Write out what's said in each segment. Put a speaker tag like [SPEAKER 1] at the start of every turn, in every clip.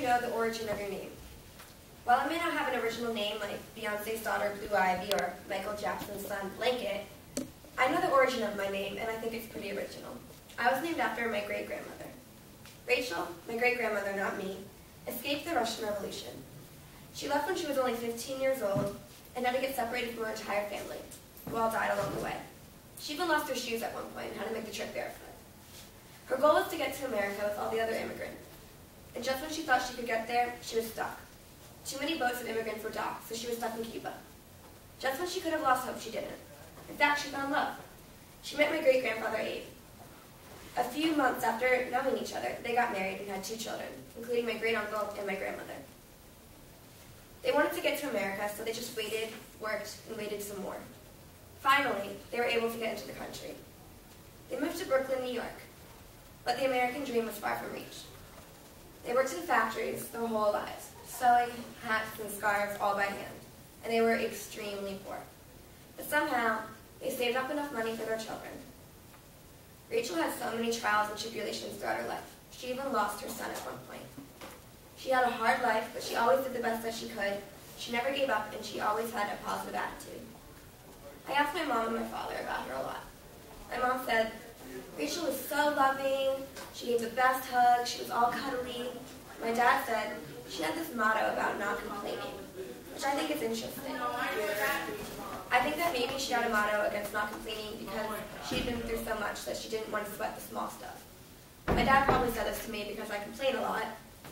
[SPEAKER 1] know the origin of your name. While I may not have an original name like Beyonce's daughter Blue Ivy or Michael Jackson's son Blanket, I know the origin of my name, and I think it's pretty original. I was named after my great-grandmother. Rachel, my great-grandmother, not me, escaped the Russian Revolution. She left when she was only 15 years old and had to get separated from her entire family, who all died along the way. She even lost her shoes at one point and had to make the trip barefoot. Her goal was to get to America with all the other immigrants. And just when she thought she could get there, she was stuck. Too many boats of immigrants were docked, so she was stuck in Cuba. Just when she could have lost hope, she didn't. In fact, she found love. She met my great-grandfather, Abe. A few months after knowing each other, they got married and had 2 children, including my great-uncle and my grandmother. They wanted to get to America, so they just waited, worked, and waited some more. Finally, they were able to get into the country. They moved to Brooklyn, New York, but the American dream was far from reach. They worked in factories their whole lives, sewing hats and scarves all by hand, and they were extremely poor. But somehow, they saved up enough money for their children. Rachel had so many trials and tribulations throughout her life. She even lost her son at one point. She had a hard life, but she always did the best that she could. She never gave up, and she always had a positive attitude. I asked my mom and my father about her a lot. My mom said, Rachel was so loving, she gave the best hug, she was all cuddly. My dad said she had this motto about not complaining, which I think is interesting. I think that maybe she had a motto against not complaining because she had been through so much that she didn't want to sweat the small stuff. My dad probably said this to me because I complain a lot,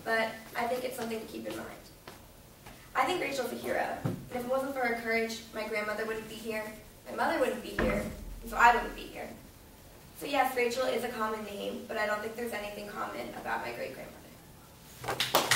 [SPEAKER 1] but I think it's something to keep in mind. I think Rachel's a hero, and if it wasn't for her courage, my grandmother wouldn't be here, my mother wouldn't be here, and so I wouldn't be here. So yes, Rachel is a common name, but I don't think there's anything common about my great-grandmother.